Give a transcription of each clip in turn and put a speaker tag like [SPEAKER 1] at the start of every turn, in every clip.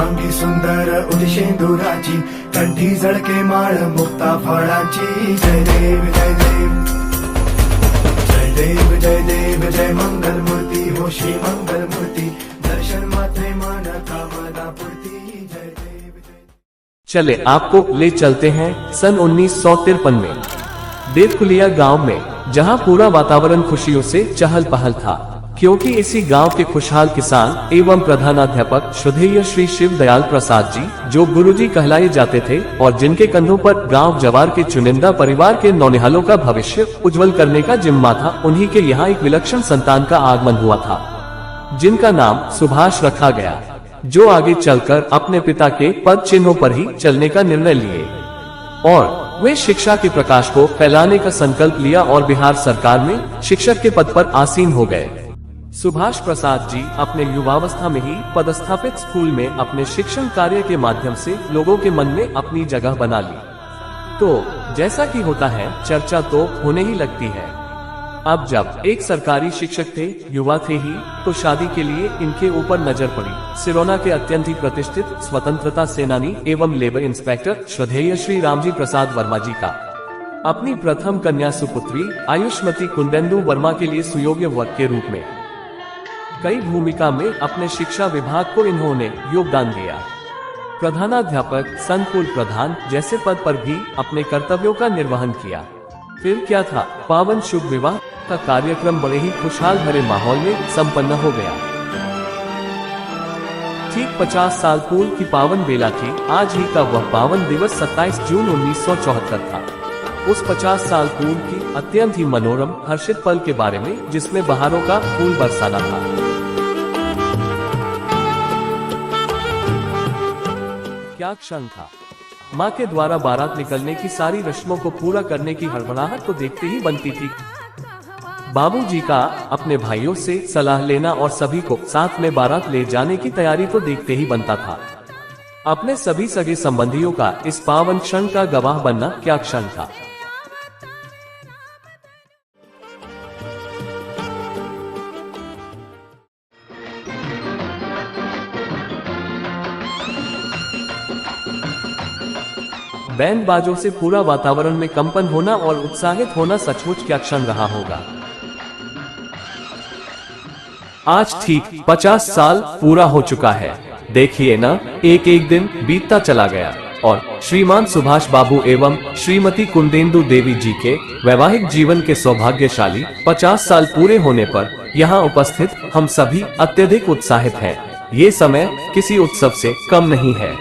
[SPEAKER 1] शुभांगी सुंदर उदिशेंदुराची कंठी झळके माळ मुक्ता फळाची जय देव जय देव जय देव जय देव जय मंगल मूर्ती हो श्री मंगल मूर्ती दर्शन मात्रे मन कामना पूर्ती जय देव जय।
[SPEAKER 2] चले आपको ले चलते हैं सन 1953 में देवकुलिया गांव में, जहां पूरा वातावरण खुशियों से चहल पहल था, क्योंकि इसी गांव के खुशहाल किसान एवं प्रधानाध्यापक श्रद्धेय श्री शिव दयाल प्रसाद जी, जो गुरुजी कहलाए जाते थे और जिनके कंधों पर गांव जवार के चुनिंदा परिवार के नौनिहालों का भविष्य उज्जवल करने का जिम्मा था, उन्हीं के यहाँ एक विलक्षण संतान का आगमन हुआ था, जिनका नाम सुभाष रखा गया, जो आगे चलकर अपने पिता के पद चिन्हों पर ही चलने का निर्णय लिए और वे शिक्षा के प्रकाश को फैलाने का संकल्प लिया और बिहार सरकार में शिक्षक के पद पर आसीन हो गए। सुभाष प्रसाद जी अपने युवावस्था में ही पदस्थापित स्कूल में अपने शिक्षण कार्य के माध्यम से लोगों के मन में अपनी जगह बना ली। तो जैसा कि होता है, चर्चा तो होने ही लगती है। अब जब एक सरकारी शिक्षक थे, युवा थे ही, तो शादी के लिए इनके ऊपर नजर पड़ी सिरोना के अत्यंत ही प्रतिष्ठित स्वतंत्रता सेनानी एवं लेबर इंस्पेक्टर श्रद्धेय श्री रामजी प्रसाद वर्मा जी का। अपनी प्रथम कन्या सुपुत्री आयुष्मती कुंदेंदु वर्मा के लिए सुयोग्य वर के रूप में कई भूमिका में अपने शिक्षा विभाग को इन्होंने योगदान दिया। प्रधानाध्यापक, संकुल प्रधान जैसे पद पर भी अपने कर्तव्यों का निर्वहन किया। फिर क्या था, पावन शुभ विवाह का कार्यक्रम बड़े ही खुशहाल भरे माहौल में संपन्न हो गया। ठीक 50 साल पूर्व की पावन बेला थी आज ही का वह पावन दिवस 27 जून 1974 था। उस 50 साल पूर्व की अत्यंत ही मनोरम हर्षित पल के बारे में, जिसमें बहारों का फूल बरसाना था। क्या क्षण था! माँ के द्वारा बारात निकलने की सारी रस्मों को पूरा करने की हड़बड़ाहट तो देखते ही बनती थी। बाबूजी का अपने भाइयों से सलाह लेना और सभी को साथ में बारात ले जाने की तैयारी तो देखते ही बनता था। अपने सभी सगे संबंधियों का इस पावन क्षण का गवाह बनना क्या क्षण था। बैंड बाजों से पूरा वातावरण में कंपन होना और उत्साहित होना सचमुच क्या क्षण रहा होगा। आज ठीक 50 साल पूरा हो चुका है। देखिए ना, एक एक दिन बीतता चला गया और श्रीमान सुभाष बाबू एवं श्रीमती कुंदेंदु देवी जी के वैवाहिक जीवन के सौभाग्यशाली 50 साल पूरे होने पर यहाँ उपस्थित हम सभी अत्यधिक उत्साहित हैं। ये समय किसी उत्सव से कम नहीं है।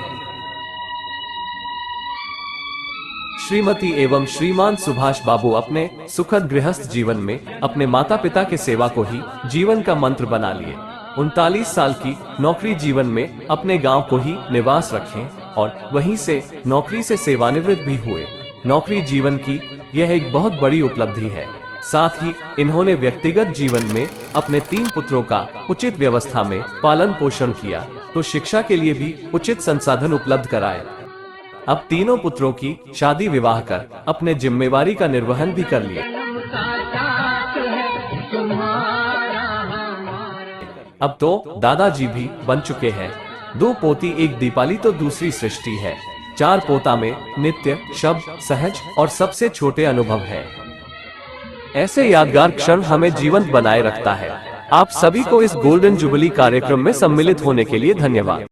[SPEAKER 2] श्रीमती एवं श्रीमान सुभाष बाबू अपने सुखद गृहस्थ जीवन में अपने माता पिता के सेवा को ही जीवन का मंत्र बना लिए। 39 साल की नौकरी जीवन में अपने गांव को ही निवास रखे और वहीं से नौकरी से सेवानिवृत्त भी हुए। नौकरी जीवन की यह एक बहुत बड़ी उपलब्धि है। साथ ही इन्होंने व्यक्तिगत जीवन में अपने 3 पुत्रों का उचित व्यवस्था में पालन पोषण किया, तो शिक्षा के लिए भी उचित संसाधन उपलब्ध कराए। अब तीनों पुत्रों की शादी विवाह कर अपने जिम्मेवारी का निर्वहन भी कर लिया। अब तो दादाजी भी बन चुके हैं। 2 पोती, एक दीपाली तो दूसरी सृष्टि है। 4 पोता में नित्य, शब्द, सहज और सबसे छोटे अनुभव है। ऐसे यादगार क्षण हमें जीवंत बनाए रखता है। आप सभी को इस गोल्डन जुबली कार्यक्रम में सम्मिलित होने के लिए धन्यवाद।